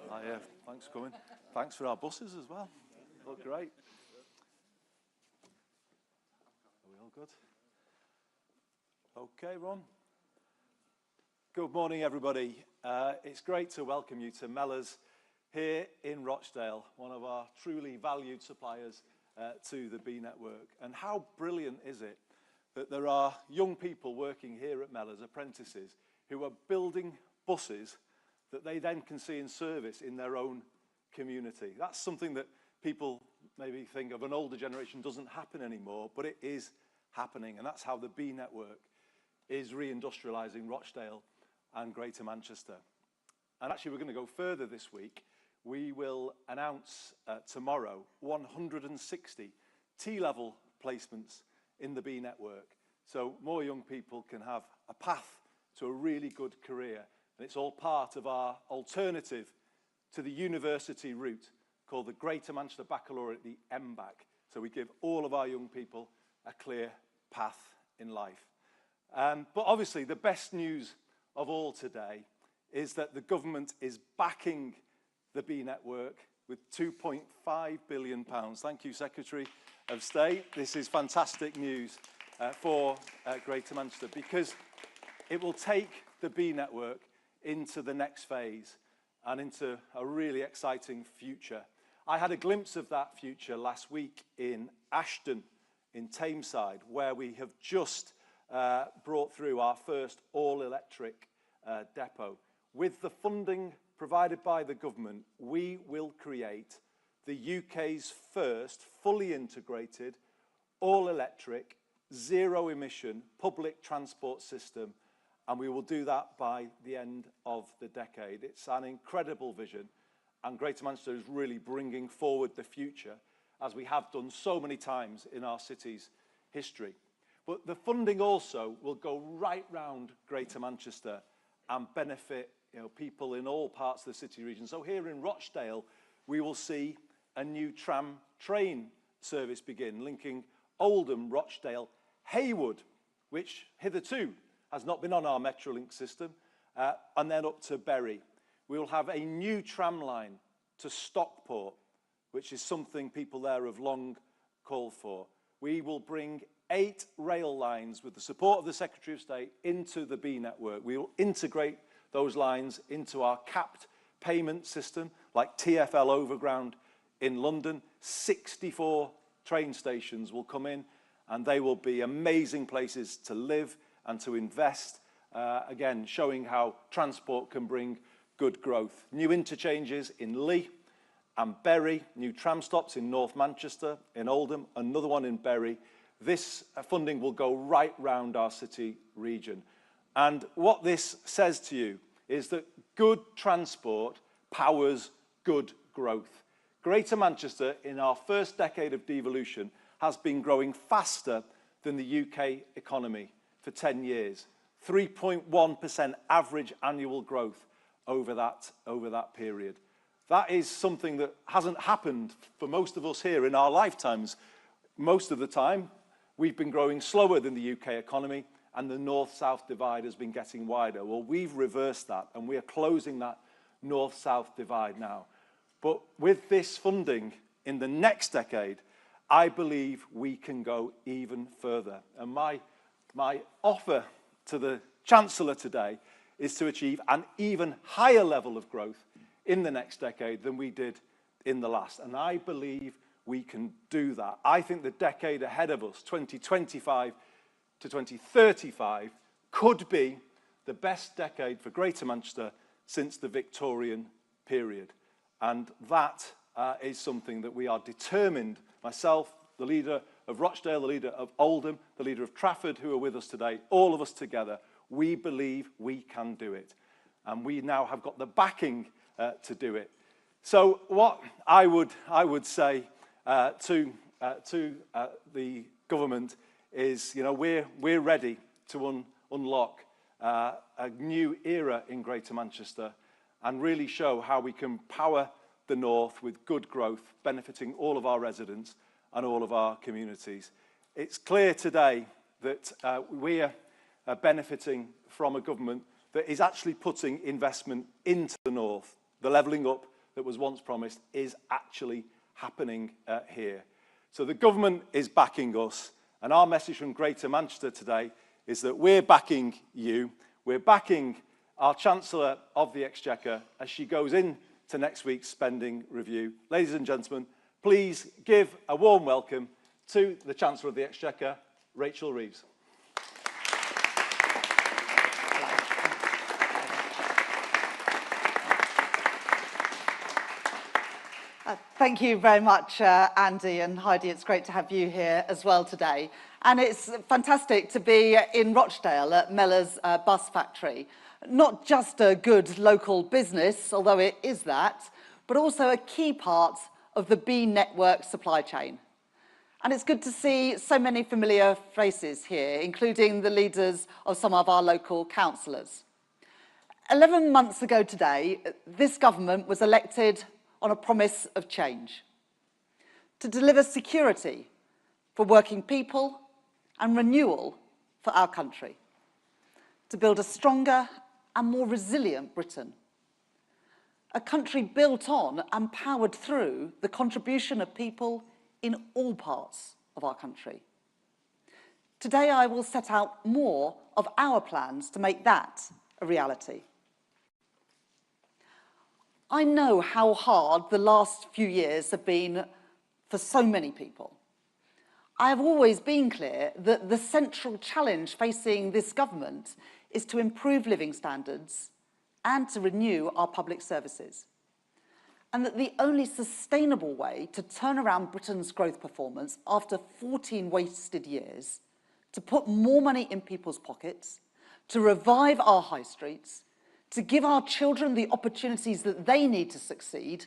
Thanks for coming. Thanks for our buses as well. Look great. Are we all good? Okay, Ron. Good morning, everybody. It's great to welcome you to Mellors here in Rochdale, one of our truly valued suppliers to the Bee Network. And how brilliant is it that there are young people working here at Mellors, apprentices, who are building buses that they then can see in service in their own community. That's something that people maybe think of an older generation doesn't happen anymore, but it is happening. And that's how the Bee Network is reindustrialising Rochdale and Greater Manchester. And actually, we're going to go further this week. We will announce tomorrow 160 T-level placements in the Bee Network. So more young people can have a path to a really good career. And it's all part of our alternative to the university route called the Greater Manchester Baccalaureate, the MBAC. So we give all of our young people a clear path in life. But obviously, the best news of all today is that the government is backing the Bee Network with £2.5 billion. Thank you, Secretary of State. This is fantastic news for Greater Manchester, because it will take the Bee Network into the next phase and into a really exciting future. I had a glimpse of that future last week in Ashton, in Tameside, where we have just brought through our first all-electric depot. With the funding provided by the government, we will create the UK's first fully integrated, all-electric, zero-emission public transport system, and we will do that by the end of the decade. It's an incredible vision, and Greater Manchester is really bringing forward the future, as we have done so many times in our city's history. But the funding also will go right round Greater Manchester and benefit people in all parts of the city region. So here in Rochdale, we will see a new tram train service begin, linking Oldham, Rochdale, Haywood, which hitherto has not been on our Metrolink system, and then up to Bury. We will have a new tram line to Stockport, which is something people there have long called for. We will bring 8 rail lines with the support of the Secretary of State into the Bee Network. We will integrate those lines into our capped payment system, like TfL Overground in London. 64 train stations will come in, and they will be amazing places to live and to invest, again, showing how transport can bring good growth. New interchanges in Lee and Bury, new tram stops in North Manchester, in Oldham, another one in Bury. This funding will go right round our city region. And what this says to you is that good transport powers good growth. Greater Manchester, in our first decade of devolution, has been growing faster than the UK economy for 10 years. 3.1% average annual growth over that period. That is something that hasn't happened for most of us here in our lifetimes. Most of the time, we've been growing slower than the UK economy, and the north-south divide has been getting wider. Well, we've reversed that, and we are closing that north-south divide now. But with this funding in the next decade, I believe we can go even further. And my offer to the Chancellor today is to achieve an even higher level of growth in the next decade than we did in the last. And I believe we can do that. I think the decade ahead of us, 2025 to 2035, could be the best decade for Greater Manchester since the Victorian period. And that is something that we are determined, myself, the leader of Rochdale, the leader of Oldham, the leader of Trafford, who are with us today, all of us together, we believe we can do it. And we now have got the backing to do it. So what I would say to the government is, we're ready to unlock a new era in Greater Manchester and really show how we can power the north with good growth, benefiting all of our residents and all of our communities. It's clear today that we are benefiting from a government that is actually putting investment into the north, the levelling up that was once promised is actually happening here. So the government is backing us, and our message from Greater Manchester today is that we're backing you. We're backing our Chancellor of the Exchequer as she goes into next week's spending review. Ladies and gentlemen, please give a warm welcome to the Chancellor of the Exchequer, Rachel Reeves. Thank you very much, Andy and Heidi. It's great to have you here as well today. And it's fantastic to be in Rochdale at Mellors Bus Factory. Not just a good local business, although it is that, but also a key part of the B network supply chain. And it's good to see so many familiar faces here, including the leaders of some of our local councillors. 11 months ago today, this government was elected on a promise of change, to deliver security for working people and renewal for our country, to build a stronger and more resilient Britain, a country built on and powered through the contribution of people in all parts of our country. Today I will set out more of our plans to make that a reality. I know how hard the last few years have been for so many people. I have always been clear that the central challenge facing this government is to improve living standards and to renew our public services. And that the only sustainable way to turn around Britain's growth performance after 14 wasted years, to put more money in people's pockets, to revive our high streets, to give our children the opportunities that they need to succeed,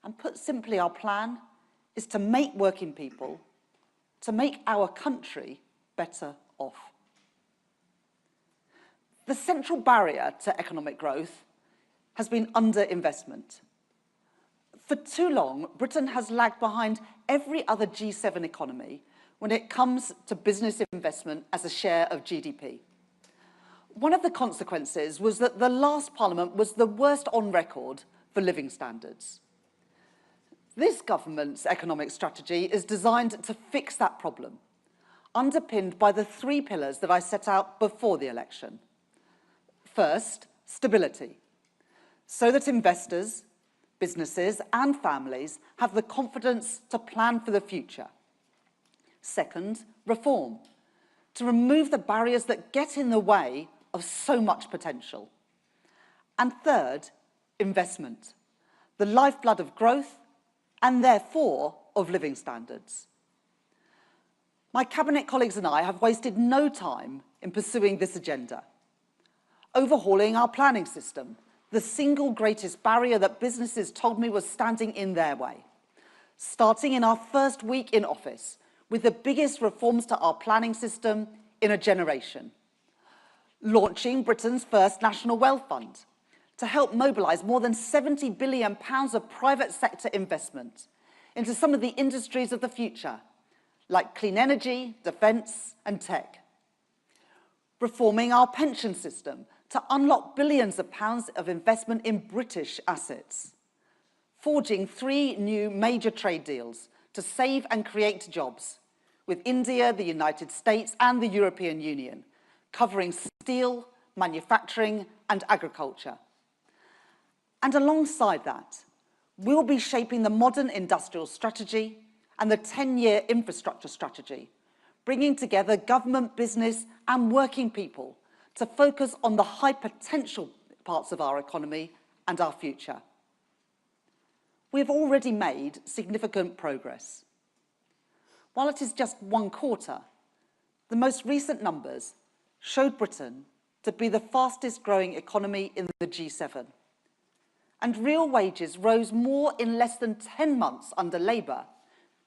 and put simply, our plan is to make working people, to make our country better off. The central barrier to economic growth has been underinvestment. For too long, Britain has lagged behind every other G7 economy when it comes to business investment as a share of GDP. One of the consequences was that the last Parliament was the worst on record for living standards. This government's economic strategy is designed to fix that problem, underpinned by the 3 pillars that I set out before the election. First, stability, so that investors, businesses and families have the confidence to plan for the future. Second, reform, to remove the barriers that get in the way of so much potential. And third, investment, the lifeblood of growth and therefore of living standards. My cabinet colleagues and I have wasted no time in pursuing this agenda, overhauling our planning system, the single greatest barrier that businesses told me was standing in their way, starting in our first week in office with the biggest reforms to our planning system in a generation, launching Britain's first National Wealth Fund to help mobilise more than £70 billion of private sector investment into some of the industries of the future, like clean energy, defence and tech. Reforming our pension system to unlock billions of pounds of investment in British assets. Forging 3 new major trade deals to save and create jobs with India, the United States and the European Union, covering steel, manufacturing and agriculture. And alongside that, we'll be shaping the modern industrial strategy and the 10-year infrastructure strategy, bringing together government, business and working people to focus on the high potential parts of our economy and our future. We have already made significant progress. While it is just 1 quarter, the most recent numbers showed Britain to be the fastest growing economy in the G7. And real wages rose more in less than 10 months under Labour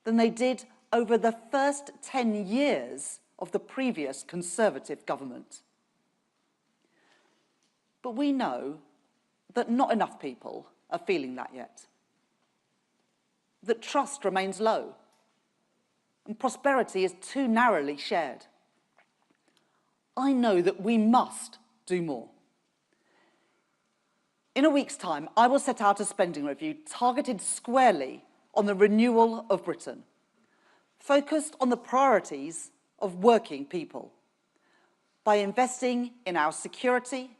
than they did over the first 10 years of the previous Conservative government. But we know that not enough people are feeling that yet. That trust remains low and prosperity is too narrowly shared. I know that we must do more. In a week's time, I will set out a spending review targeted squarely on the renewal of Britain, focused on the priorities of working people, by investing in our security,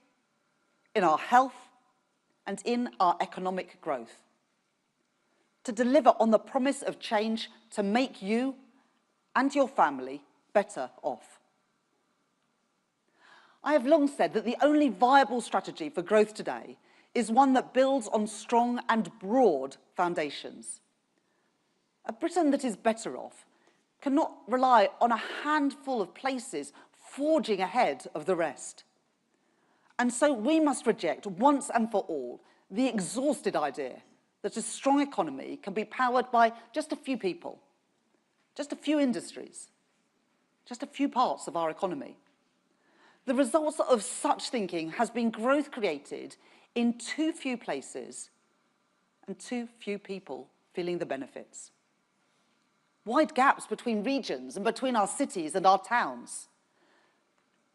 in our health, and in our economic growth, to deliver on the promise of change to make you and your family better off. I have long said that the only viable strategy for growth today is one that builds on strong and broad foundations. A Britain that is better off cannot rely on a handful of places forging ahead of the rest. And so we must reject once and for all the exhausted idea that a strong economy can be powered by just a few people, just a few industries, just a few parts of our economy. The result of such thinking has been growth created in too few places and too few people feeling the benefits. Wide gaps between regions and between our cities and our towns.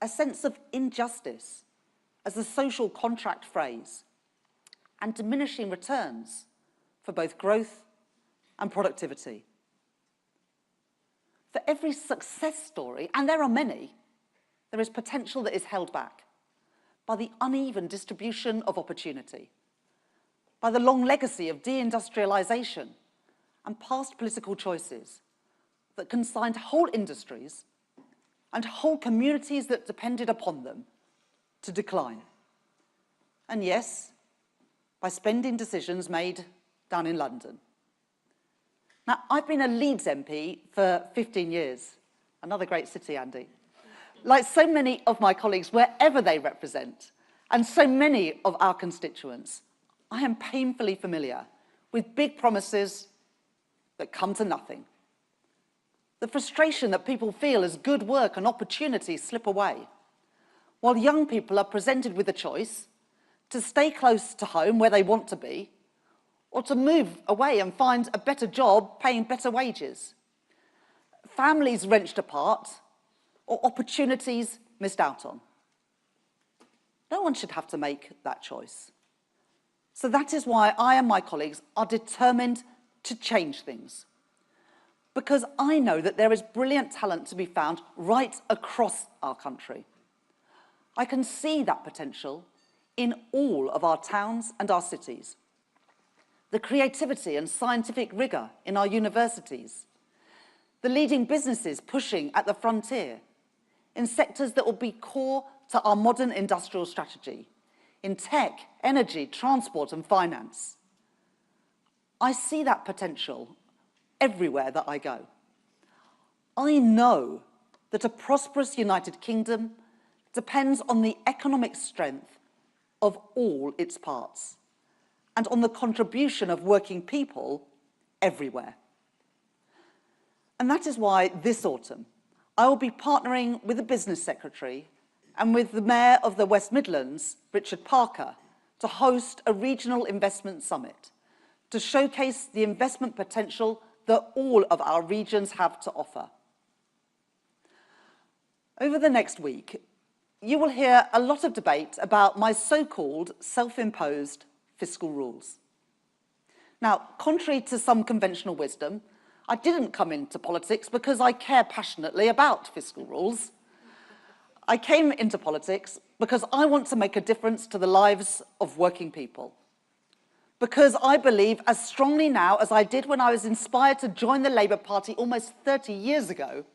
A sense of injustice as a social contract phrase, and diminishing returns for both growth and productivity. For every success story, and there are many, there is potential that is held back by the uneven distribution of opportunity, by the long legacy of deindustrialization and past political choices that consigned whole industries and whole communities that depended upon them to decline. And yes, by spending decisions made down in London. Now, I've been a Leeds MP for 15 years. Another great city, Andy. Like so many of my colleagues, wherever they represent, and so many of our constituents, I am painfully familiar with big promises that come to nothing. The frustration that people feel as good work and opportunities slip away, while young people are presented with a choice to stay close to home where they want to be, or to move away and find a better job paying better wages. Families wrenched apart, or opportunities missed out on. No one should have to make that choice. So that is why I and my colleagues are determined to change things. Because I know that there is brilliant talent to be found right across our country. I can see that potential in all of our towns and our cities. The creativity and scientific rigour in our universities. The leading businesses pushing at the frontier in sectors that will be core to our modern industrial strategy, in tech, energy, transport and finance. I see that potential everywhere that I go. I know that a prosperous United Kingdom depends on the economic strength of all its parts and on the contribution of working people everywhere. And that is why this autumn, I will be partnering with the Business Secretary and with the Mayor of the West Midlands, Richard Parker, to host a regional investment summit to showcase the investment potential that all of our regions have to offer. Over the next week, you will hear a lot of debate about my so-called self-imposed fiscal rules. Now, contrary to some conventional wisdom, I didn't come into politics because I care passionately about fiscal rules. I came into politics because I want to make a difference to the lives of working people. Because I believe as strongly now as I did when I was inspired to join the Labour Party almost 30 years ago,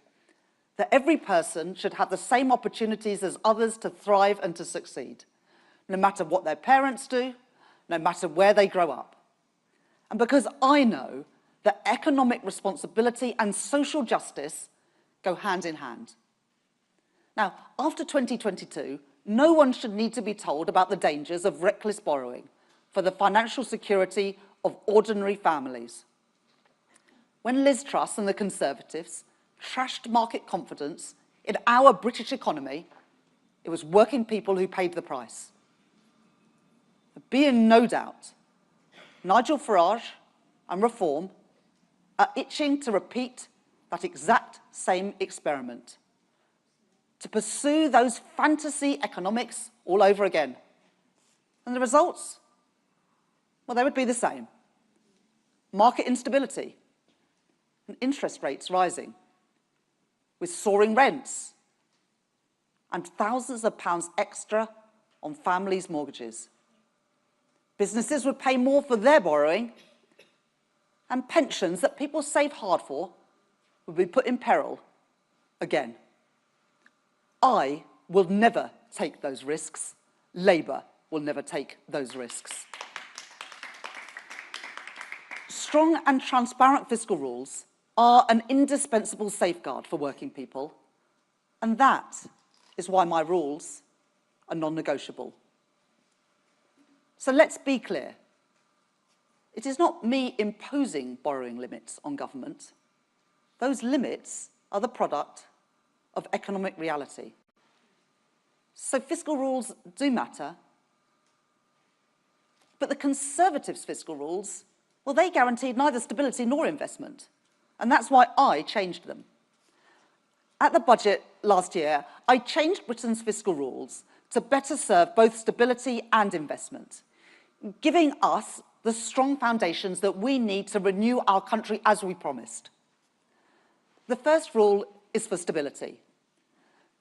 that every person should have the same opportunities as others to thrive and to succeed, no matter what their parents do, no matter where they grow up. And because I know that economic responsibility and social justice go hand in hand. Now, after 2022, no one should need to be told about the dangers of reckless borrowing for the financial security of ordinary families. When Liz Truss and the Conservatives trashed market confidence in our British economy, it was working people who paid the price. Be in no doubt, Nigel Farage and Reform are itching to repeat that exact same experiment, to pursue those fantasy economics all over again. And the results? Well, they would be the same. Market instability and interest rates rising, with soaring rents and thousands of pounds extra on families' mortgages. Businesses would pay more for their borrowing, and pensions that people save hard for would be put in peril again. I will never take those risks. Labour will never take those risks. Strong and transparent fiscal rules are an indispensable safeguard for working people, and that is why my rules are non-negotiable. So let's be clear. It is not me imposing borrowing limits on government. Those limits are the product of economic reality. So fiscal rules do matter, but the Conservatives' fiscal rules, well, they guaranteed neither stability nor investment, and that's why I changed them. At the budget last year, I changed Britain's fiscal rules to better serve both stability and investment, giving us the strong foundations that we need to renew our country as we promised. The first rule is for stability,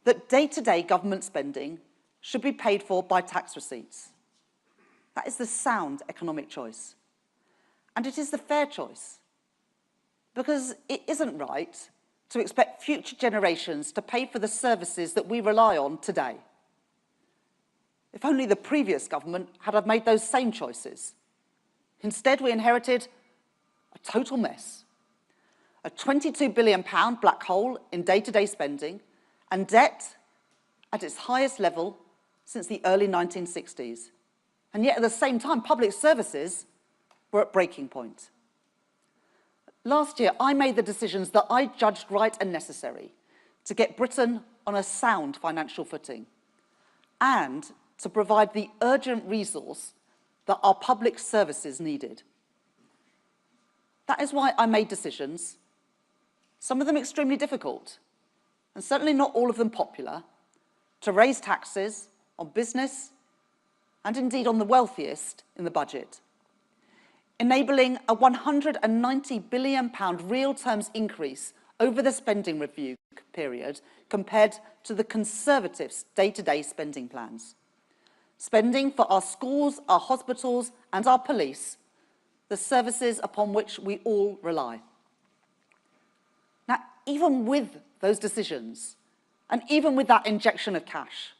that day-to-day government spending should be paid for by tax receipts. That is the sound economic choice. And it is the fair choice, because it isn't right to expect future generations to pay for the services that we rely on today. If only the previous government had have made those same choices. Instead, we inherited a total mess. A £22 billion black hole in day-to-day spending and debt at its highest level since the early 1960s. And yet, at the same time, public services were at breaking point. Last year, I made the decisions that I judged right and necessary to get Britain on a sound financial footing and to provide the urgent resource that our public services needed. That is why I made decisions, some of them extremely difficult, and certainly not all of them popular, to raise taxes on business and indeed on the wealthiest in the budget, enabling a £190 billion real terms increase over the spending review period compared to the Conservatives' day-to-day spending plans. Spending for our schools, our hospitals and our police, the services upon which we all rely. Now, even with those decisions, and even with that injection of cash,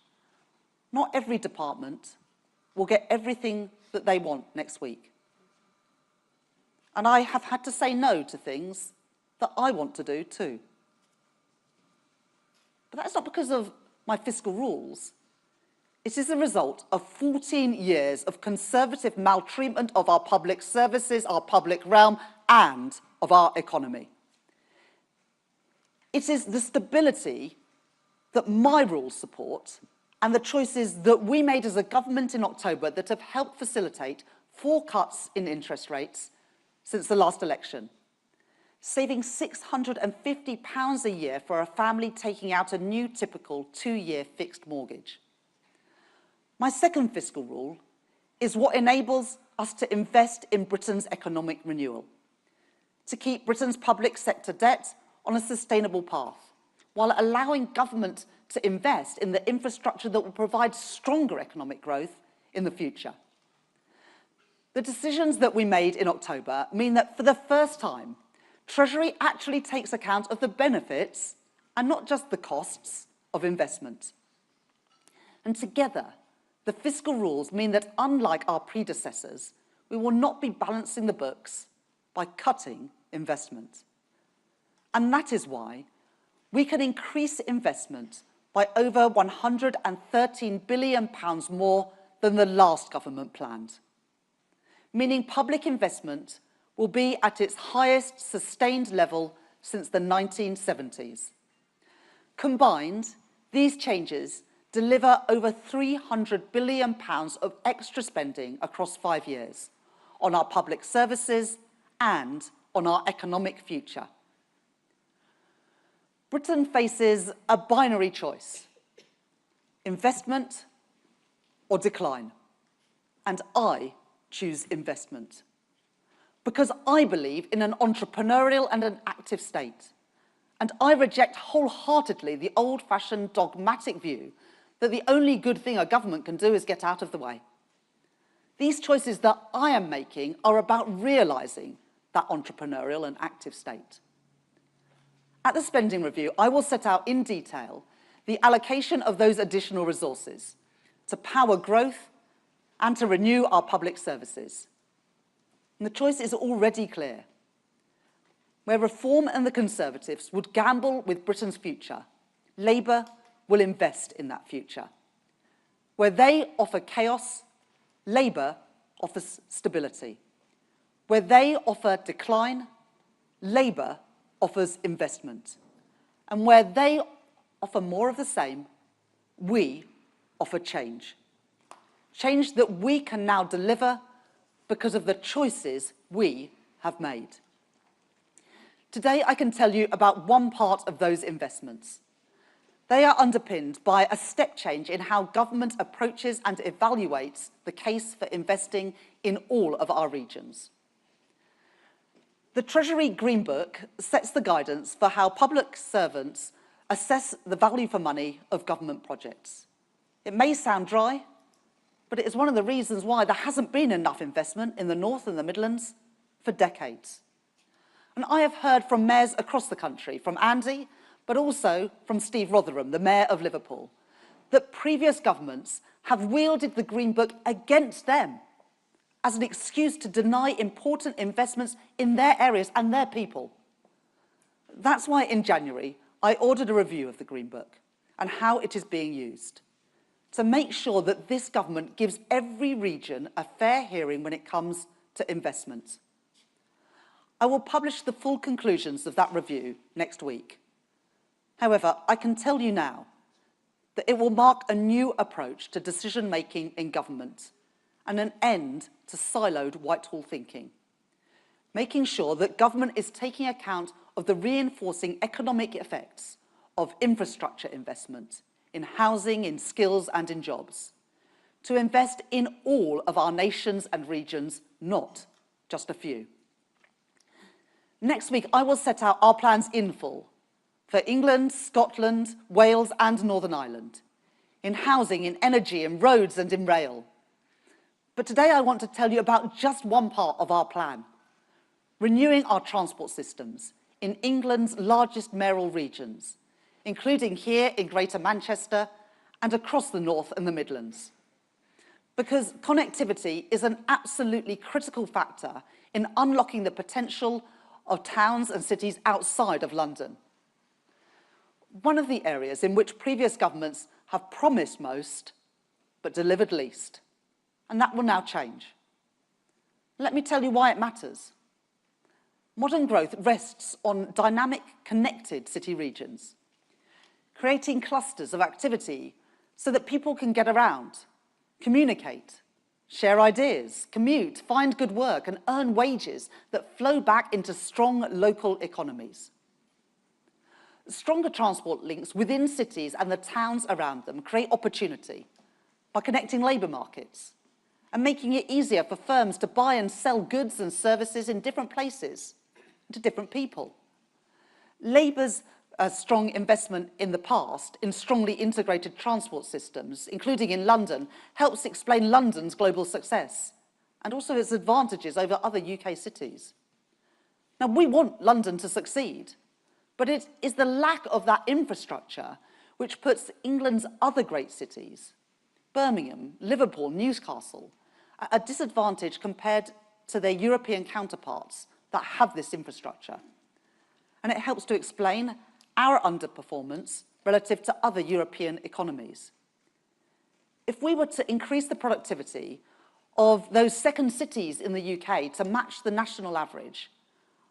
not every department will get everything that they want next week. And I have had to say no to things that I want to do too. But that's not because of my fiscal rules. It is the result of 14 years of Conservative maltreatment of our public services, our public realm, and of our economy. It is the stability that my rules support and the choices that we made as a government in October that have helped facilitate 4 cuts in interest rates since the last election, saving £650 a year for a family taking out a new typical 2-year fixed mortgage. My second fiscal rule is what enables us to invest in Britain's economic renewal, to keep Britain's public sector debt on a sustainable path, while allowing government to invest in the infrastructure that will provide stronger economic growth in the future. The decisions that we made in October mean that for the first time, Treasury actually takes account of the benefits and not just the costs of investment. And together, the fiscal rules mean that unlike our predecessors, we will not be balancing the books by cutting investment. And that is why we can increase investment by over £113 billion more than the last government planned, meaning public investment will be at its highest sustained level since the 1970s. Combined, these changes deliver over £300 billion of extra spending across 5 years on our public services and on our economic future. Britain faces a binary choice: investment or decline. And I choose investment. Because I believe in an entrepreneurial and an active state. And I reject wholeheartedly the old-fashioned dogmatic view that the only good thing a government can do is get out of the way. These choices that I am making are about realising that entrepreneurial and active state. At the spending review, I will set out in detail the allocation of those additional resources to power growth and to renew our public services. And the choice is already clear. Where Reform and the Conservatives would gamble with Britain's future, Labour will invest in that future. Where they offer chaos, Labour offers stability. Where they offer decline, Labour offers investment. And where they offer more of the same, we offer change. Change that we can now deliver because of the choices we have made. Today, I can tell you about one part of those investments. They are underpinned by a step change in how government approaches and evaluates the case for investing in all of our regions. The Treasury Green Book sets the guidance for how public servants assess the value for money of government projects. It may sound dry, but it is one of the reasons why there hasn't been enough investment in the North and the Midlands for decades. And I have heard from mayors across the country, from Andy, but also from Steve Rotherham, the Mayor of Liverpool, that previous governments have wielded the Green Book against them as an excuse to deny important investments in their areas and their people. That's why in January, I ordered a review of the Green Book and how it is being used, to make sure that this government gives every region a fair hearing when it comes to investment. I will publish the full conclusions of that review next week. However, I can tell you now that it will mark a new approach to decision-making in government and an end to siloed Whitehall thinking, making sure that government is taking account of the reinforcing economic effects of infrastructure investment in housing, in skills and in jobs, to invest in all of our nations and regions, not just a few. Next week, I will set out our plans in full for England, Scotland, Wales and Northern Ireland, in housing, in energy, in roads and in rail. But today I want to tell you about just one part of our plan, renewing our transport systems in England's largest mayoral regions, including here in Greater Manchester and across the North and the Midlands. Because connectivity is an absolutely critical factor in unlocking the potential of towns and cities outside of London. One of the areas in which previous governments have promised most, but delivered least. And that will now change. Let me tell you why it matters. Modern growth rests on dynamic, connected city regions, creating clusters of activity so that people can get around, communicate, share ideas, commute, find good work, and earn wages that flow back into strong local economies. Stronger transport links within cities and the towns around them create opportunity by connecting labour markets and making it easier for firms to buy and sell goods and services in different places to different people. Labour's strong investment in the past in strongly integrated transport systems, including in London, helps explain London's global success and also its advantages over other UK cities. Now, we want London to succeed, but it is the lack of that infrastructure which puts England's other great cities, Birmingham, Liverpool, Newcastle, at a disadvantage compared to their European counterparts that have this infrastructure. And it helps to explain our underperformance relative to other European economies. If we were to increase the productivity of those second cities in the UK to match the national average,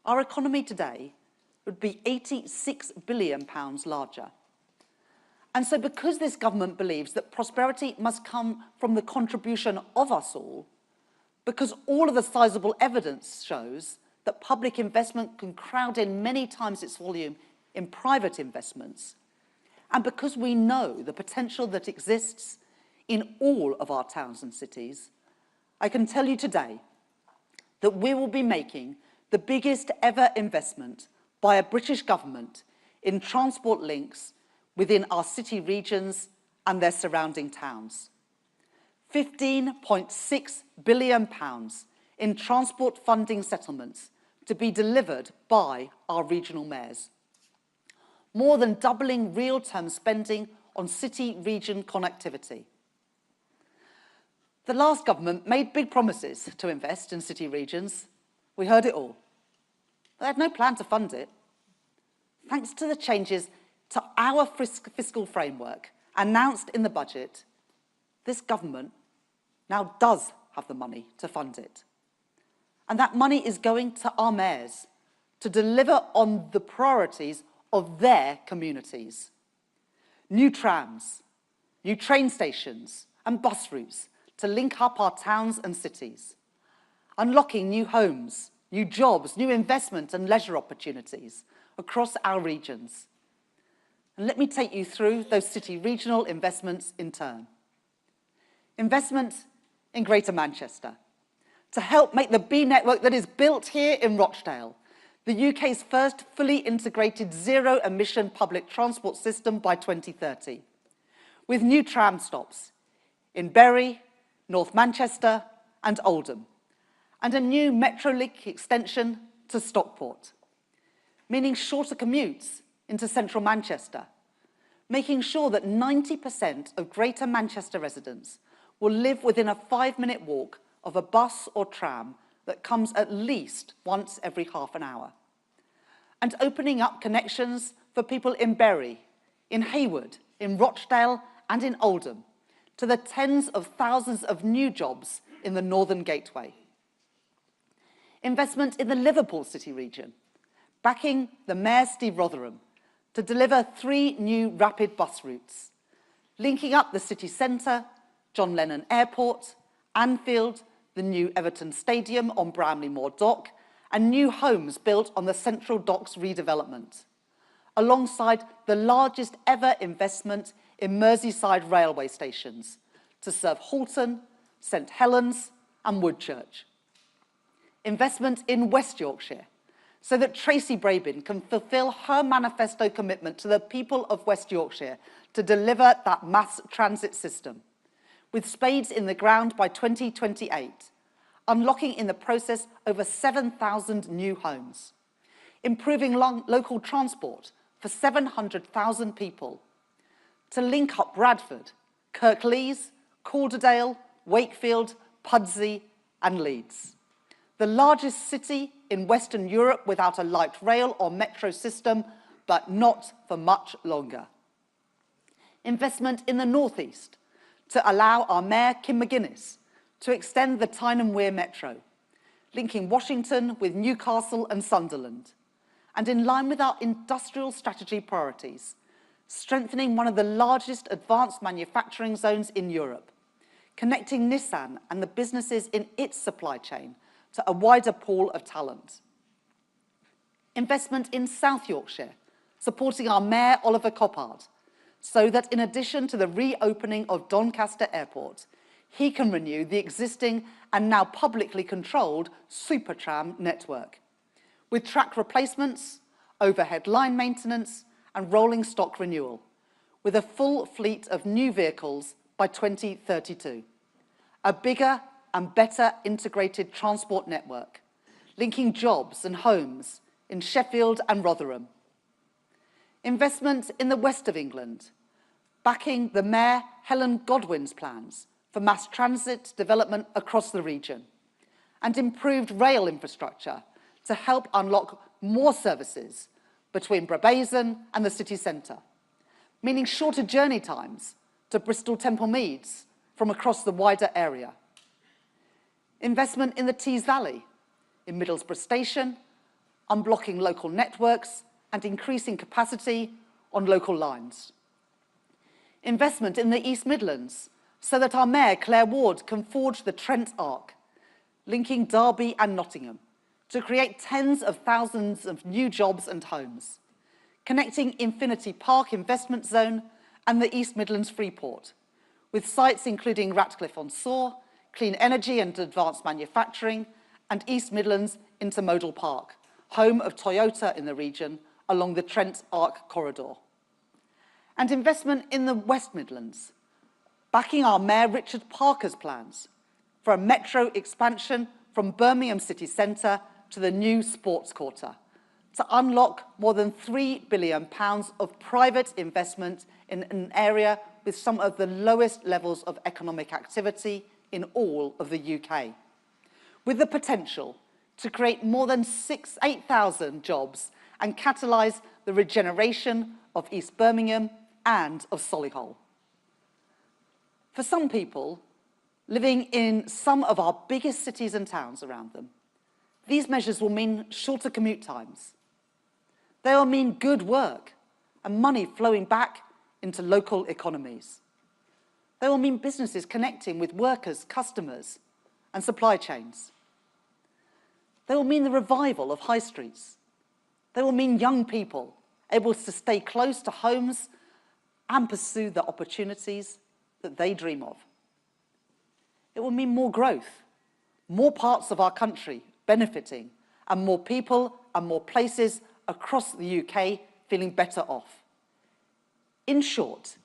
our economy today would be £86 billion larger. And so because this government believes that prosperity must come from the contribution of us all, because all of the sizable evidence shows that public investment can crowd in many times its volume in private investments, and because we know the potential that exists in all of our towns and cities, I can tell you today that we will be making the biggest ever investment by a British government in transport links within our city regions and their surrounding towns. £15.6 billion in transport funding settlements to be delivered by our regional mayors. More than doubling real-term spending on city-region connectivity. The last government made big promises to invest in city regions. We heard it all. But they had no plan to fund it. Thanks to the changes to our fiscal framework announced in the budget, this government now does have the money to fund it. And that money is going to our mayors to deliver on the priorities of their communities. New trams, new train stations and bus routes to link up our towns and cities. Unlocking new homes, new jobs, new investment and leisure opportunities across our regions. And let me take you through those city regional investments in turn. Investment in Greater Manchester to help make the B network that is built here in Rochdale the UK's first fully integrated zero-emission public transport system by 2030, with new tram stops in Bury, North Manchester and Oldham, and a new Metrolink extension to Stockport, meaning shorter commutes into central Manchester, making sure that 90% of Greater Manchester residents will live within a 5-minute walk of a bus or tram that comes at least once every half an hour. And opening up connections for people in Bury, in Haywood, in Rochdale and in Oldham, to the tens of thousands of new jobs in the Northern Gateway. Investment in the Liverpool city region, backing the Mayor Steve Rotherham to deliver 3 new rapid bus routes, linking up the city centre, John Lennon Airport, Anfield, the new Everton Stadium on Bramley Moor Dock, and new homes built on the Central Docks redevelopment, alongside the largest ever investment in Merseyside railway stations to serve Halton, St Helens and Woodchurch. Investment in West Yorkshire, so that Tracy Brabin can fulfil her manifesto commitment to the people of West Yorkshire to deliver that mass transit system, with spades in the ground by 2028, unlocking in the process over 7,000 new homes, improving local transport for 700,000 people, to link up Bradford, Kirklees, Calderdale, Wakefield, Pudsey and Leeds. The largest city in Western Europe without a light rail or metro system, but not for much longer. Investment in the northeast to allow our Mayor, Kim McGuinness, to extend the Tyne and Wear Metro, linking Washington with Newcastle and Sunderland, and in line with our industrial strategy priorities, strengthening one of the largest advanced manufacturing zones in Europe, connecting Nissan and the businesses in its supply chain to a wider pool of talent. Investment in South Yorkshire, supporting our Mayor Oliver Coppard, so that in addition to the reopening of Doncaster Airport, he can renew the existing and now publicly controlled Supertram network, with track replacements, overhead line maintenance and rolling stock renewal, with a full fleet of new vehicles by 2032. A bigger and better integrated transport network, linking jobs and homes in Sheffield and Rotherham. Investment in the west of England, backing the Mayor Helen Godwin's plans for mass transit development across the region, and improved rail infrastructure to help unlock more services between Brabazon and the city centre, meaning shorter journey times to Bristol Temple Meads from across the wider area. Investment in the Tees Valley, in Middlesbrough Station, unblocking local networks and increasing capacity on local lines. Investment in the East Midlands, so that our Mayor, Claire Ward, can forge the Trent Arc, linking Derby and Nottingham to create tens of thousands of new jobs and homes, connecting Infinity Park Investment Zone and the East Midlands Freeport, with sites including Ratcliffe-on-Soar, clean energy and advanced manufacturing, and East Midlands Intermodal Park, home of Toyota in the region, along the Trent Arc corridor. And investment in the West Midlands, backing our Mayor Richard Parker's plans for a metro expansion from Birmingham city centre to the new sports quarter to unlock more than £3 billion of private investment in an area with some of the lowest levels of economic activity in all of the UK, with the potential to create more than 8,000 jobs and catalyse the regeneration of East Birmingham and of Solihull. For some people living in some of our biggest cities and towns around them, these measures will mean shorter commute times. They will mean good work and money flowing back into local economies. They will mean businesses connecting with workers, customers, and supply chains. They will mean the revival of high streets. They will mean young people able to stay close to homes and pursue the opportunities that they dream of. It will mean more growth, more parts of our country benefiting, and more people and more places across the UK feeling better off. In short,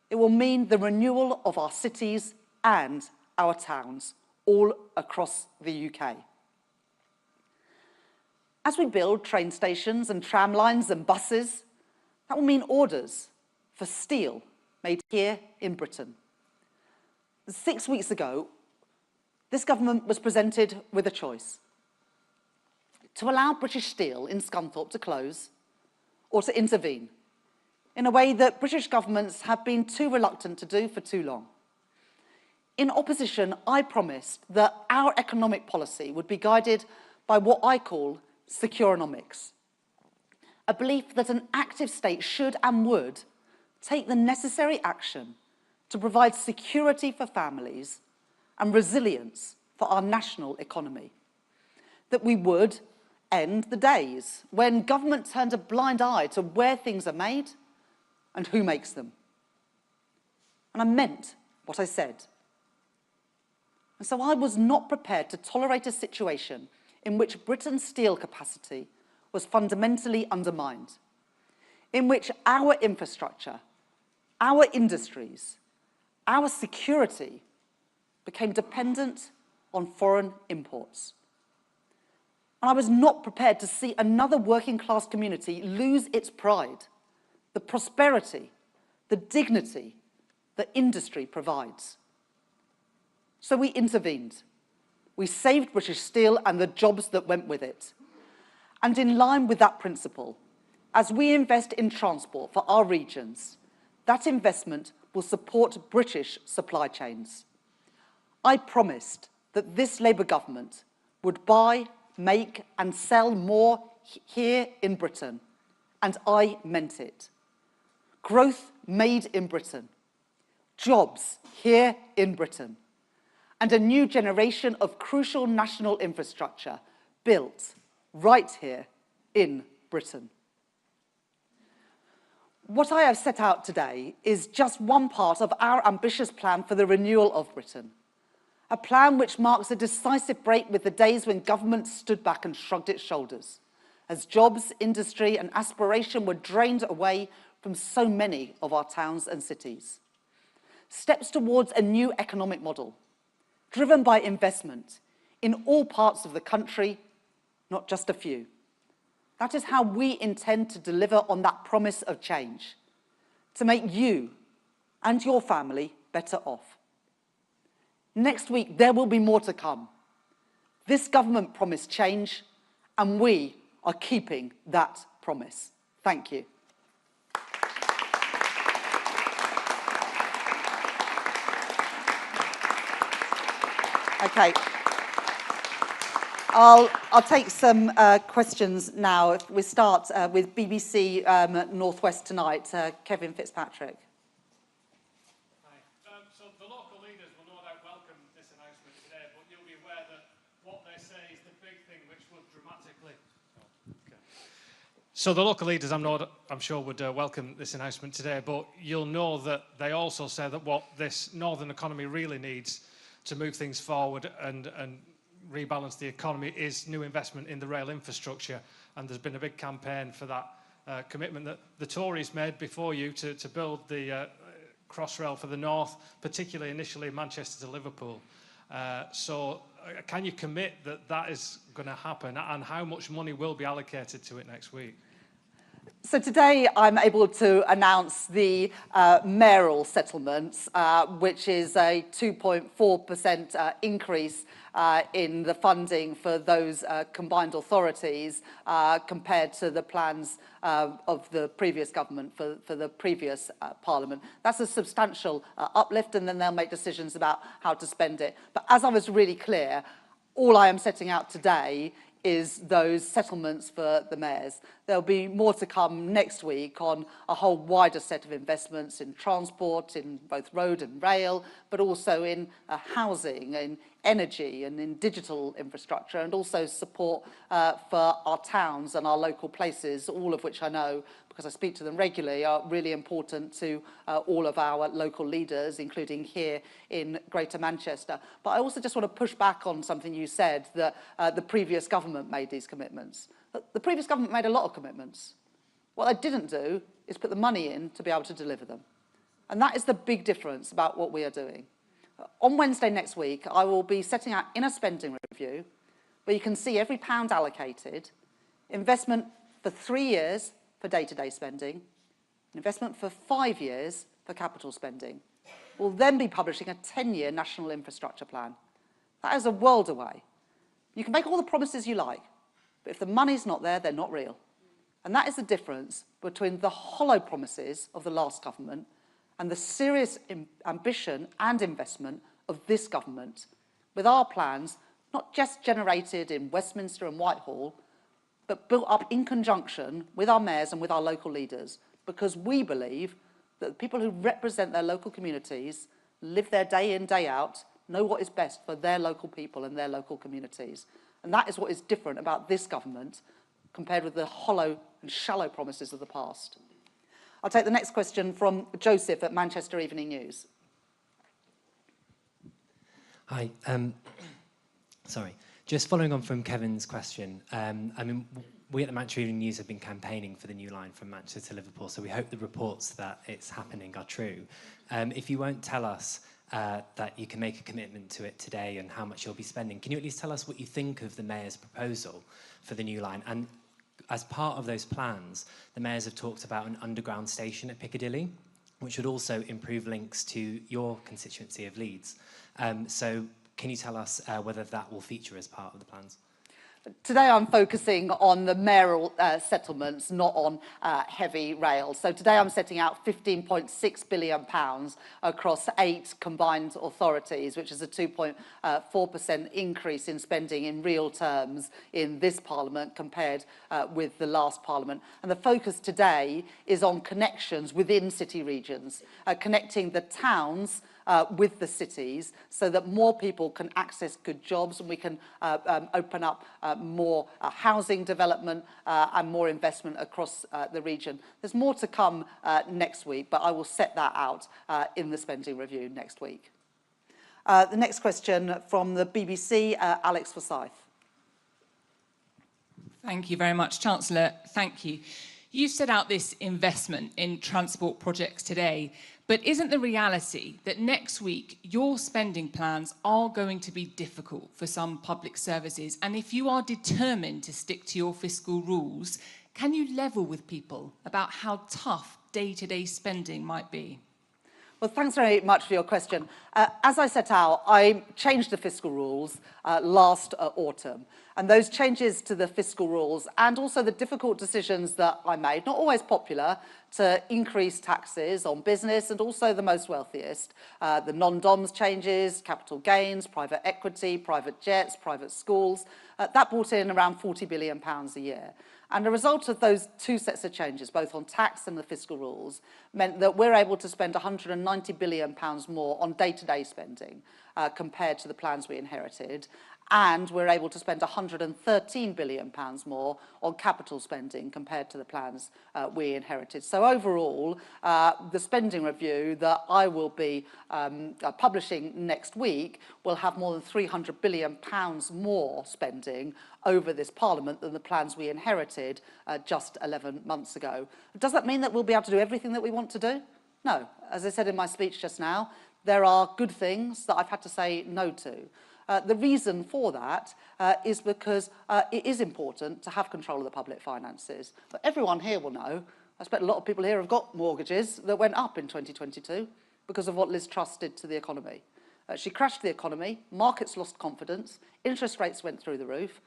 it will mean the renewal of our cities and our towns all across the UK. As we build train stations and tram lines and buses, that will mean orders for steel made here in Britain. 6 weeks ago, this government was presented with a choice: to allow British Steel in Scunthorpe to close, or to intervene in a way that British governments have been too reluctant to do for too long. In opposition, I promised that our economic policy would be guided by what I call securonomics, a belief that an active state should and would take the necessary action to provide security for families and resilience for our national economy. That we would end the days when government turned a blind eye to where things are made and who makes them. And I meant what I said. And so I was not prepared to tolerate a situation in which Britain's steel capacity was fundamentally undermined, in which our infrastructure, our industries, our security became dependent on foreign imports. And I was not prepared to see another working class community lose its pride, the prosperity, the dignity that industry provides. So we intervened. We saved British Steel and the jobs that went with it. And in line with that principle, as we invest in transport for our regions, that investment will support British supply chains. I promised that this Labour government would buy, make and sell more here in Britain, and I meant it. Growth made in Britain, jobs here in Britain, and a new generation of crucial national infrastructure built right here in Britain. What I have set out today is just one part of our ambitious plan for the renewal of Britain, a plan which marks a decisive break with the days when government stood back and shrugged its shoulders, as jobs, industry and aspiration were drained away from so many of our towns and cities. Steps towards a new economic model, driven by investment in all parts of the country, not just a few. That is how we intend to deliver on that promise of change, to make you and your family better off. Next week, there will be more to come. This government promised change, and we are keeping that promise. Thank you. Okay. I'll take some questions now. If we start with BBC Northwest Tonight, Kevin Fitzpatrick. Hi. So the local leaders will no doubt welcome this announcement today, but you'll be aware that what they say is the big thing which would dramatically... So the local leaders, I'm sure, would welcome this announcement today, but you'll know that they also say that what this northern economy really needs to move things forward and rebalance the economy is new investment in the rail infrastructure. And there's been a big campaign for that commitment that the Tories made before you to build the Crossrail for the North, particularly initially Manchester to Liverpool. So can you commit that that is going to happen, and how much money will be allocated to it next week? So today I'm able to announce the mayoral settlements, which is a 2.4% increase in the funding for those combined authorities compared to the plans of the previous government for the previous Parliament. That's a substantial uplift, and then they'll make decisions about how to spend it. But as I was really clear, all I am setting out today is those settlements for the mayors. There'll be more to come next week on a whole wider set of investments in transport, in both road and rail, but also in housing, in energy and in digital infrastructure, and also support for our towns and our local places, all of which I know, because I speak to them regularly, are really important to all of our local leaders, including here in Greater Manchester. But I also just want to push back on something you said, that the previous government made these commitments. The previous government made a lot of commitments. What they didn't do is put the money in to be able to deliver them. And that is the big difference about what we are doing. On Wednesday next week, I will be setting out in a spending review where you can see every pound allocated, investment for 3 years for day-to-day spending, investment for 5 years for capital spending. We'll then be publishing a 10-year national infrastructure plan. That is a world away. You can make all the promises you like, but if the money's not there, they're not real. And that is the difference between the hollow promises of the last government and the serious ambition and investment of this government, with our plans not just generated in Westminster and Whitehall, but built up in conjunction with our mayors and with our local leaders, because we believe that the people who represent their local communities, live there day in, day out, know what is best for their local people and their local communities. And that is what is different about this government compared with the hollow and shallow promises of the past. I'll take the next question from Joseph at Manchester Evening News. Hi. Sorry. Just following on from Kevin's question, we at the Manchester Evening News have been campaigning for the new line from Manchester to Liverpool, so we hope the reports that it's happening are true. If you won't tell us that you can make a commitment to it today and how much you'll be spending, can you at least tell us what you think of the Mayor's proposal for the new line? And as part of those plans, the mayors have talked about an underground station at Piccadilly, which would also improve links to your constituency of Leeds. So can you tell us whether that will feature as part of the plans? Today I'm focusing on the mayoral settlements, not on heavy rail. So today I'm setting out £15.6 billion across 8 combined authorities, which is a 2.4% increase in spending in real terms in this Parliament compared with the last Parliament. And the focus today is on connections within city regions, connecting the towns with the cities so that more people can access good jobs, and we can open up more housing development and more investment across the region. There's more to come next week, but I will set that out in the spending review next week. The next question from the BBC, Alex Forsyth. Thank you very much, Chancellor. Thank you. You've set out this investment in transport projects today, but isn't the reality that next week your spending plans are going to be difficult for some public services? And if you are determined to stick to your fiscal rules, can you level with people about how tough day-to-day spending might be? Well, thanks very much for your question. As I set out, I changed the fiscal rules last autumn. And those changes to the fiscal rules and also the difficult decisions that I made, not always popular, to increase taxes on business and also the most wealthiest, the non-DOMS changes, capital gains, private equity, private jets, private schools, that brought in around £40 billion a year. And the result of those 2 sets of changes, both on tax and the fiscal rules, meant that we're able to spend £190 billion more on day-to-day spending compared to the plans we inherited. and we're able to spend £113 billion more on capital spending compared to the plans we inherited. So overall, the spending review that I will be publishing next week will have more than £300 billion more spending over this Parliament than the plans we inherited just 11 months ago. Does that mean that we'll be able to do everything that we want to do? No. As I said in my speech just now, there are good things that I've had to say no to. The reason for that is because it is important to have control of the public finances. But everyone here will know, I expect a lot of people here have got mortgages that went up in 2022 because of what Liz Truss did to the economy. She crashed the economy, markets lost confidence, interest rates went through the roof,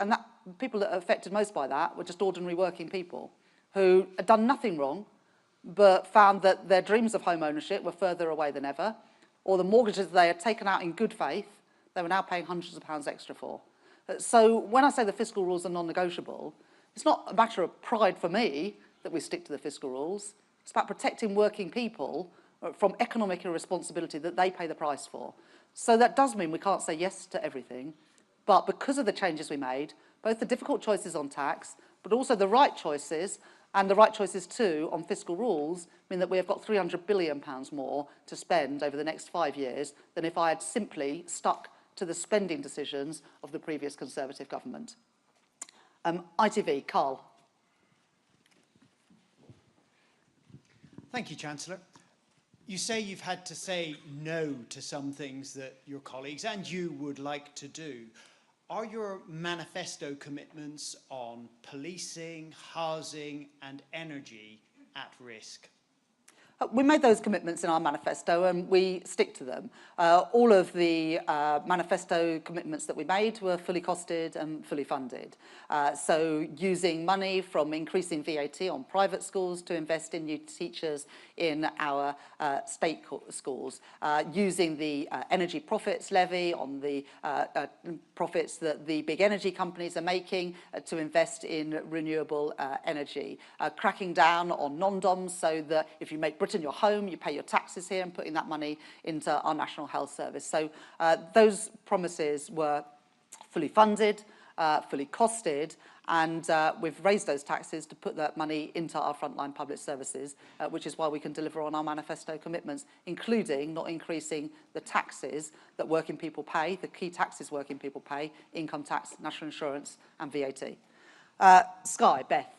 and people that are affected most by that were just ordinary working people who had done nothing wrong but found that their dreams of home ownership were further away than ever, or the mortgages they had taken out in good faith they were now paying hundreds of pounds extra for. So when I say the fiscal rules are non-negotiable, it's not a matter of pride for me that we stick to the fiscal rules. It's about protecting working people from economic irresponsibility that they pay the price for. So that does mean we can't say yes to everything, but because of the changes we made, both the difficult choices on tax, but also the right choices, and the right choices too on fiscal rules, mean that we have got £300 billion more to spend over the next 5 years than if I had simply stuck to the spending decisions of the previous Conservative government. ITV, Carl. Thank you, Chancellor. You say you've had to say no to some things that your colleagues and you would like to do. Are your manifesto commitments on policing, housing and energy at risk? We made those commitments in our manifesto and we stick to them. All of the manifesto commitments that we made were fully costed and fully funded. So using money from increasing VAT on private schools to invest in new teachers in our state schools, using the energy profits levy on the profits that the big energy companies are making to invest in renewable energy, cracking down on non-doms so that if you make Britain your home, you pay your taxes here, and putting that money into our National Health Service. So those promises were fully funded, fully costed, and we've raised those taxes to put that money into our frontline public services, which is why we can deliver on our manifesto commitments, including not increasing the taxes that working people pay, the key taxes working people pay, income tax, national insurance and VAT. Sky, Beth.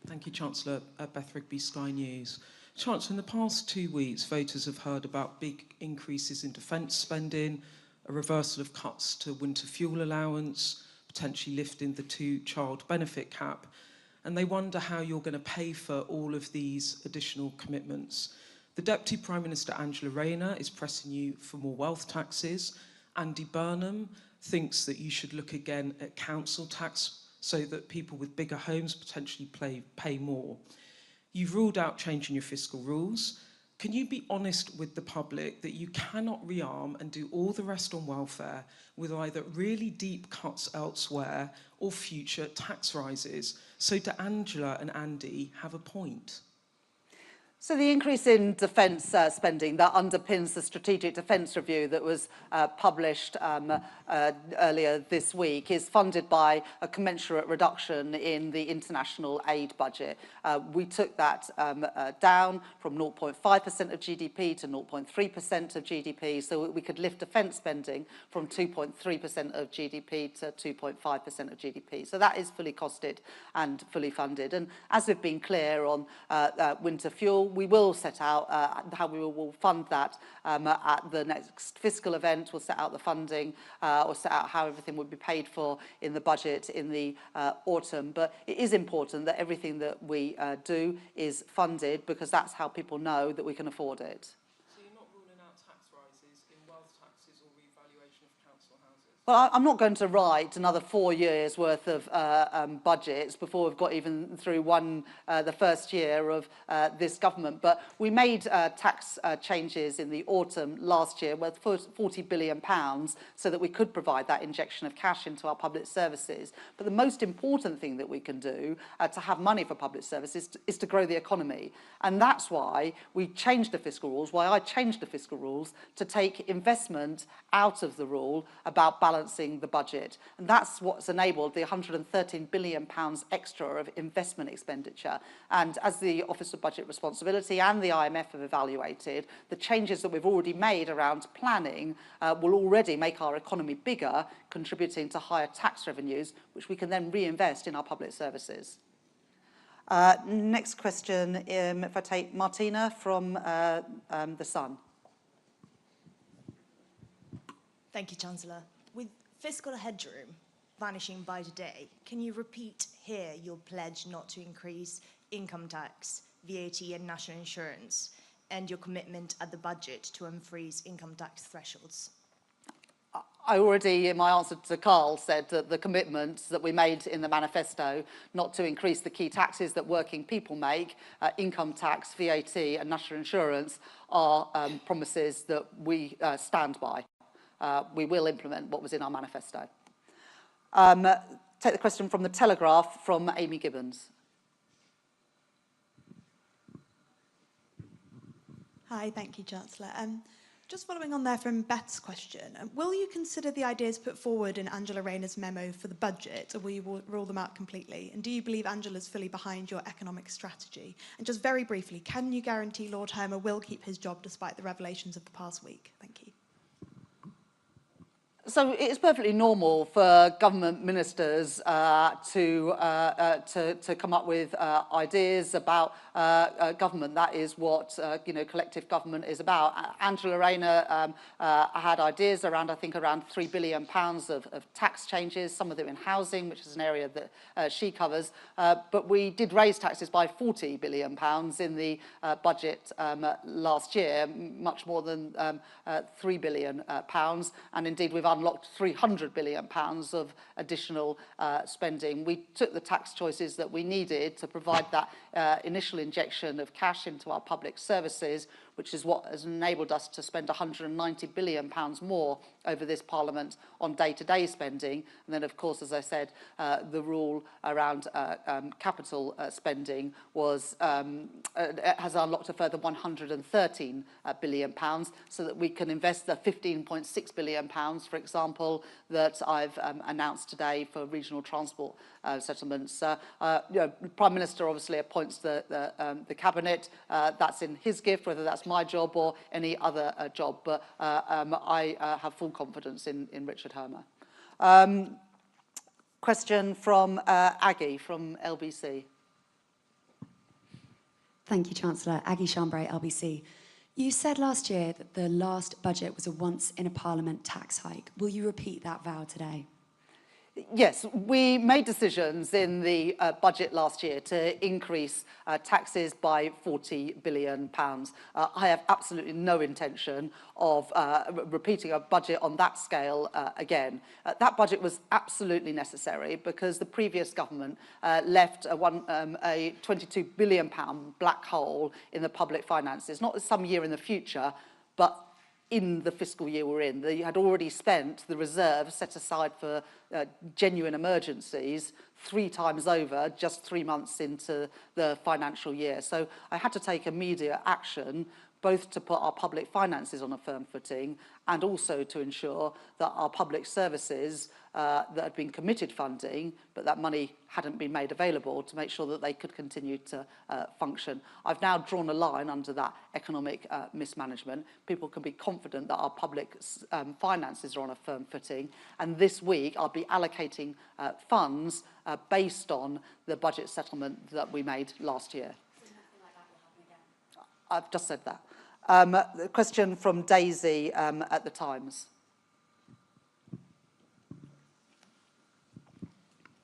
Thank you, Chancellor. Beth Rigby, Sky News. Chancellor, in the past 2 weeks, voters have heard about big increases in defence spending, a reversal of cuts to winter fuel allowance, potentially lifting the 2-child benefit cap, and they wonder how you're going to pay for all of these additional commitments. The Deputy Prime Minister, Angela Rayner, is pressing you for more wealth taxes. Andy Burnham thinks that you should look again at council tax so that people with bigger homes potentially pay more. You've ruled out changing your fiscal rules. Can you be honest with the public that you cannot rearm and do all the rest on welfare with either really deep cuts elsewhere or future tax rises? So do Angela and Andy have a point? So the increase in defence spending that underpins the Strategic Defence Review that was published earlier this week is funded by a commensurate reduction in the international aid budget. We took that down from 0.5% of GDP to 0.3% of GDP, so we could lift defence spending from 2.3% of GDP to 2.5% of GDP. So that is fully costed and fully funded. And as we've been clear on winter fuel, we will set out how we will fund that at the next fiscal event. We'll set out the funding or set out how everything would be paid for in the budget in the autumn. But it is important that everything that we do is funded because that's how people know that we can afford it. So you're not ruling out tax rises in wealth taxes or revaluation of council houses? Well, I'm not going to write another 4 years worth of budgets before we've got even through the first year of this government. But we made tax changes in the autumn last year worth £40 billion so that we could provide that injection of cash into our public services. But the most important thing that we can do to have money for public services is to grow the economy. And that's why we changed the fiscal rules, why I changed the fiscal rules to take investment out of the rule about balancing the budget. And that's what's enabled the £113 billion extra of investment expenditure. And as the Office of Budget Responsibility and the IMF have evaluated, the changes that we've already made around planning will already make our economy bigger, contributing to higher tax revenues, which we can then reinvest in our public services. Next question, if I take Martina from The Sun. Thank you, Chancellor. With fiscal headroom vanishing by today, can you repeat here your pledge not to increase income tax, VAT and national insurance, and your commitment at the budget to unfreeze income tax thresholds? I already, in my answer to Carl, said that the commitments that we made in the manifesto not to increase the key taxes that working people make, income tax, VAT and national insurance, are promises that we stand by. We will implement what was in our manifesto. Take the question from The Telegraph from Amy Gibbons. Hi, thank you, Chancellor. Just following on there from Beth's question, will you consider the ideas put forward in Angela Rayner's memo for the budget, or will you rule them out completely? And do you believe Angela's fully behind your economic strategy? And just very briefly, can you guarantee Lord Hermer will keep his job despite the revelations of the past week? Thank you. So it's perfectly normal for government ministers to come up with ideas about government. That is what collective government is about. Angela Rayner had ideas around, I think, around £3 billion of tax changes, some of them in housing, which is an area that she covers. But we did raise taxes by £40 billion in the budget last year, much more than £3 billion. And indeed, we've unlocked £300 billion of additional spending. We took the tax choices that we needed to provide that initial injection of cash into our public services, which is what has enabled us to spend £190 billion more over this Parliament on day-to-day spending. And then, of course, as I said, the rule around capital spending was has unlocked a further £113 billion so that we can invest the £15.6 billion, for example, that I've announced today for regional transport settlements. The Prime Minister obviously appoints the Cabinet. That's in his gift, whether that's my job or any other job. But I have full confidence in Richard Hermer. Question from Aggie from LBC. Thank you, Chancellor. Aggie Chambray, LBC. You said last year that the last budget was a once-in-a-parliament tax hike. Will you repeat that vow today? Yes, we made decisions in the budget last year to increase taxes by £40 billion. I have absolutely no intention of repeating a budget on that scale again. That budget was absolutely necessary because the previous government left a £22 billion black hole in the public finances, not some year in the future, but in the fiscal year we're in. They had already spent the reserve set aside for genuine emergencies 3 times over just 3 months into the financial year. So I had to take immediate action, both to put our public finances on a firm footing and also to ensure that our public services that had been committed funding, but that money hadn't been made available, to make sure that they could continue to function. I've now drawn a line under that economic mismanagement. People can be confident that our public finances are on a firm footing. And this week, I'll be allocating funds based on the budget settlement that we made last year. I've just said that. The question from Daisy at The Times.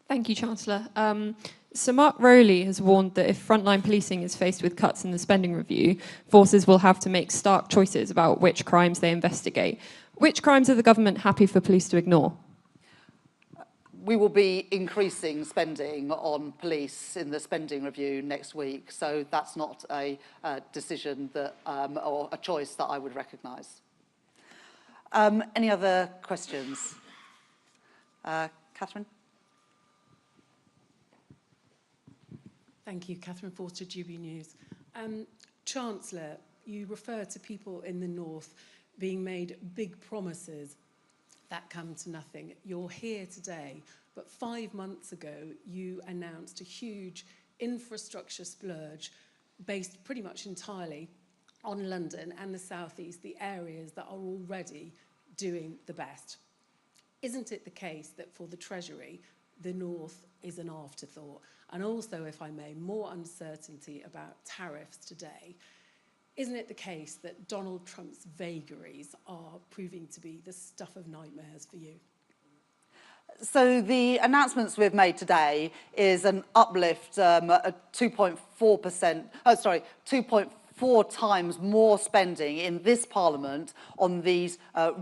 Thank you, Chancellor. Sir Mark Rowley has warned that if frontline policing is faced with cuts in the spending review, forces will have to make stark choices about which crimes they investigate. Which crimes are the government happy for police to ignore? we will be increasing spending on police in the spending review next week, so that's not a decision that, or a choice that I would recognise. Any other questions? Catherine? Thank you, Catherine Forster, GB News. Chancellor, you refer to people in the North being made big promises that come to nothing. You're here today, but 5 months ago, you announced a huge infrastructure splurge based pretty much entirely on London and the South East, the areas that are already doing the best. Isn't it the case that for the Treasury, the North is an afterthought? And also, if I may, more uncertainty about tariffs today. Isn't it the case that Donald Trump's vagaries are proving to be the stuff of nightmares for you? So the announcements we've made today is an uplift at 2.4 times more spending in this Parliament on these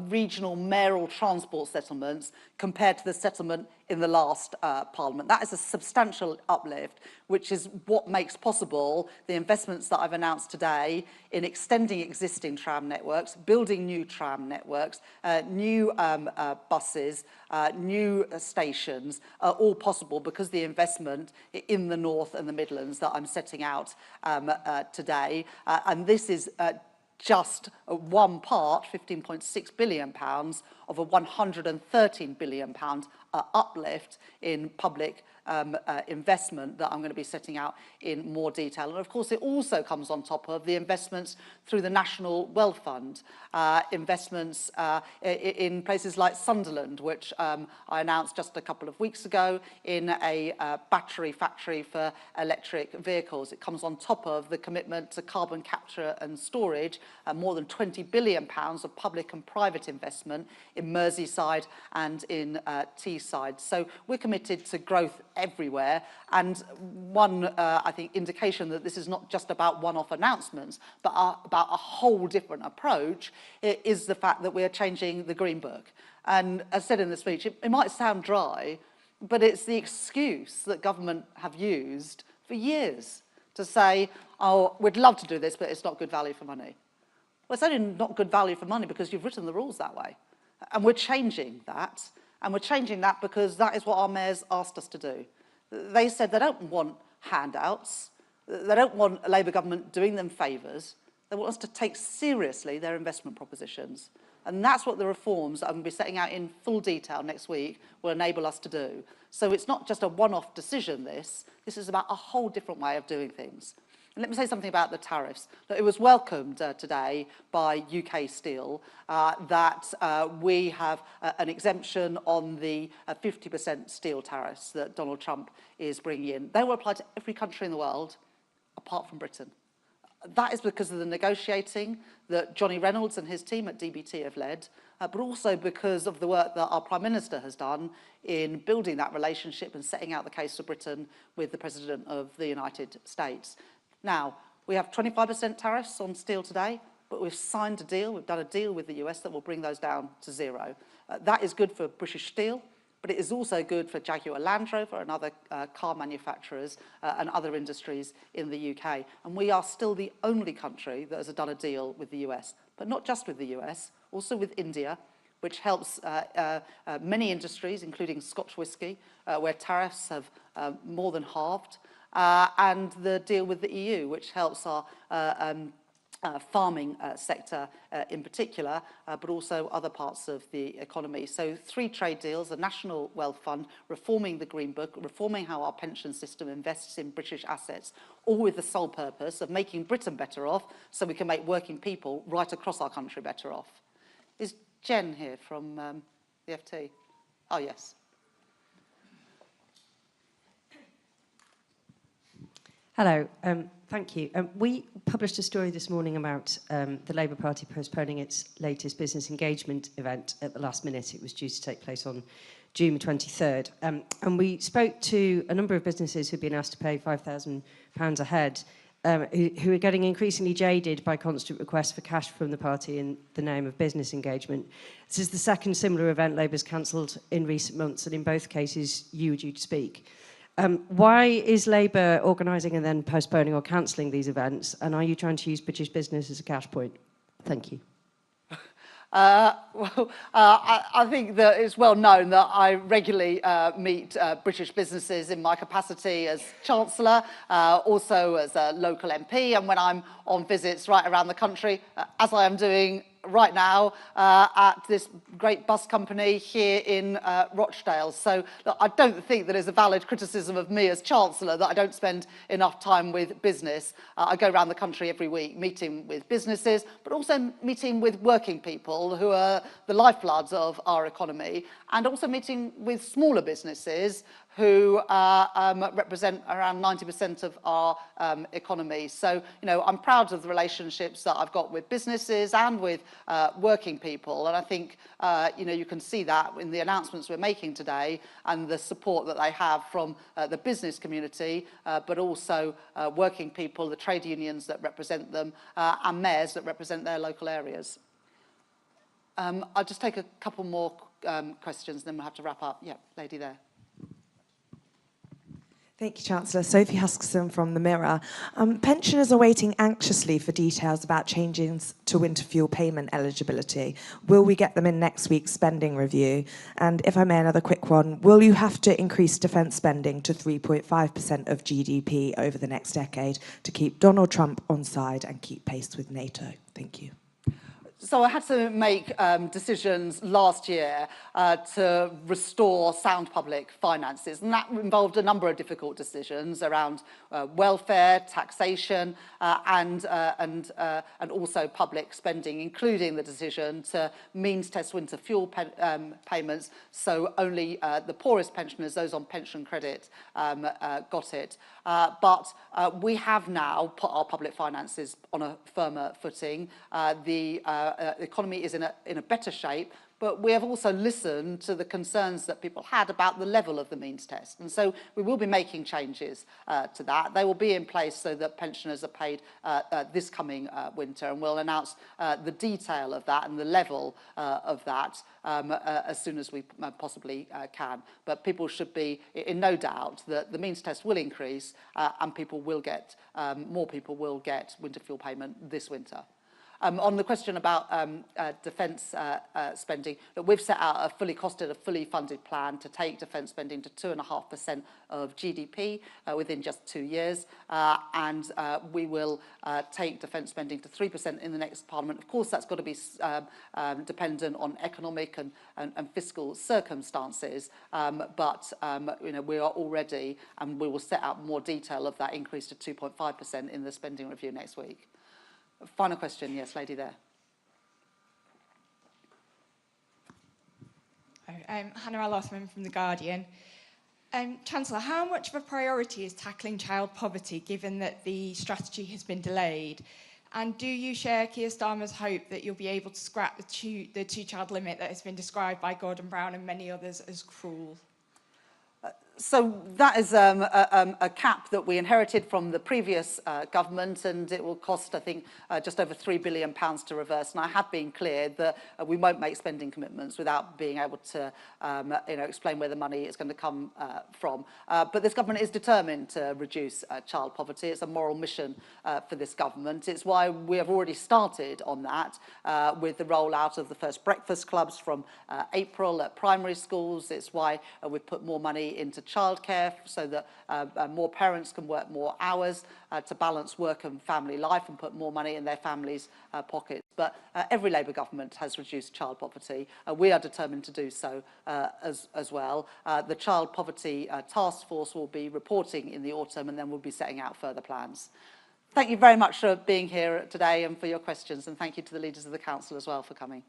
regional mayoral transport settlements compared to the settlement in the last Parliament. That is a substantial uplift, which is what makes possible the investments that I've announced today in extending existing tram networks, building new tram networks, new buses, new stations, all possible because the investment in the North and the Midlands that I'm setting out today. And this is just one part, £15.6 billion, of a £113 billion uplift in public investment that I'm going to be setting out in more detail. And of course, it also comes on top of the investments through the National Wealth Fund, investments in places like Sunderland, which I announced just a couple of weeks ago in a battery factory for electric vehicles. It comes on top of the commitment to carbon capture and storage, more than £20 billion of public and private investment in Merseyside and in Teesside. So we're committed to growth everywhere, and one, I think, indication that this is not just about one-off announcements, but about a whole different approach is the fact that we are changing the Green Book. And as said in the speech, it might sound dry, but it's the excuse that government have used for years to say, oh, we'd love to do this, but it's not good value for money. Well, it's only not good value for money because you've written the rules that way. And we're changing that. And we're changing that because that is what our mayors asked us to do. They said they don't want handouts. They don't want a Labour government doing them favours. They want us to take seriously their investment propositions. And that's what the reforms that I'm going to be setting out in full detail next week will enable us to do. So it's not just a one-off decision, this is about a whole different way of doing things. And let me say something about the tariffs. It was welcomed today by UK Steel that we have an exemption on the 50% steel tariffs that Donald Trump is bringing in. They will apply to every country in the world apart from Britain. That is because of the negotiating that Johnny Reynolds and his team at DBT have led, but also because of the work that our Prime Minister has done in building that relationship and setting out the case for Britain with the President of the United States. Now, we have 25% tariffs on steel today, but we've signed a deal, we've done a deal with the US that will bring those down to zero. That is good for British Steel, but it is also good for Jaguar Land Rover and other car manufacturers and other industries in the UK. And we are still the only country that has done a deal with the US, but not just with the US, also with India, which helps many industries, including Scotch whisky, where tariffs have more than halved, and the deal with the EU, which helps our farming sector in particular, but also other parts of the economy. So 3 trade deals, the National Wealth Fund, reforming the Green Book, reforming how our pension system invests in British assets, all with the sole purpose of making Britain better off so we can make working people right across our country better off. Is Jen here from the FT? Oh, yes. Hello, thank you. We published a story this morning about the Labour Party postponing its latest business engagement event at the last minute. It was due to take place on June 23rd. And we spoke to a number of businesses who'd been asked to pay £5,000 a head who are getting increasingly jaded by constant requests for cash from the party in the name of business engagement. This is the second similar event Labour's cancelled in recent months, and in both cases you were due to speak. Why is Labour organising and then postponing or cancelling these events, and are you trying to use British business as a cash point? Thank you. I think that it's well known that I regularly meet British businesses in my capacity as Chancellor, also as a local MP, and when I'm on visits right around the country, as I am doing right now at this great bus company here in Rochdale. So look, I don't think that it's a valid criticism of me as Chancellor that I don't spend enough time with business. I go around the country every week meeting with businesses, but also meeting with working people who are the lifebloods of our economy, and also meeting with smaller businesses who represent around 90% of our economy. So, you know, I'm proud of the relationships that I've got with businesses and with working people. And I think, you know, you can see that in the announcements we're making today and the support that they have from the business community, but also working people, the trade unions that represent them, and mayors that represent their local areas. I'll just take a couple more questions, then we'll have to wrap up. Yeah, lady there. Thank you, Chancellor. Sophie Huskisson from The Mirror. Pensioners are waiting anxiously for details about changes to winter fuel payment eligibility. Will we get them in next week's spending review? And if I may, another quick one. Will you have to increase defence spending to 3.5% of GDP over the next decade to keep Donald Trump on side and keep pace with NATO? Thank you. So I had to make decisions last year to restore sound public finances, and that involved a number of difficult decisions around welfare, taxation, and also public spending, including the decision to means test winter fuel payments, so only the poorest pensioners, those on pension credit, got it. But we have now put our public finances on a firmer footing. The economy is in a better shape, but we have also listened to the concerns that people had about the level of the means test. And so we will be making changes to that. They will be in place so that pensioners are paid this coming winter, and we'll announce the detail of that and the level of that as soon as we possibly can. But people should be in no doubt that the means test will increase and people will get, more people will get winter fuel payment this winter. On the question about defence spending, we've set out a fully costed, a fully funded plan to take defence spending to 2.5% of GDP within just 2 years, and we will take defence spending to 3% in the next Parliament. Of course, that's got to be dependent on economic and fiscal circumstances, but you know, we are already, and we will set out more detail of that increase to 2.5% in the spending review next week. Final question, yes, lady there. Hannah Al-Othman from The Guardian. Chancellor, how much of a priority is tackling child poverty given that the strategy has been delayed? And do you share Keir Starmer's hope that you'll be able to scrap the two-child limit that has been described by Gordon Brown and many others as cruel? So that is a cap that we inherited from the previous government, and it will cost, I think, just over £3 billion to reverse. And I have been clear that we won't make spending commitments without being able to explain where the money is going to come from. But this government is determined to reduce child poverty. It's a moral mission for this government. It's why we have already started on that with the rollout of the first breakfast clubs from April at primary schools. It's why we've put more money into childcare so that more parents can work more hours to balance work and family life and put more money in their families' pockets. But every Labour government has reduced child poverty. We are determined to do so as well. The Child Poverty Task Force will be reporting in the autumn, and then we'll be setting out further plans. Thank you very much for being here today and for your questions, and thank you to the leaders of the Council as well for coming.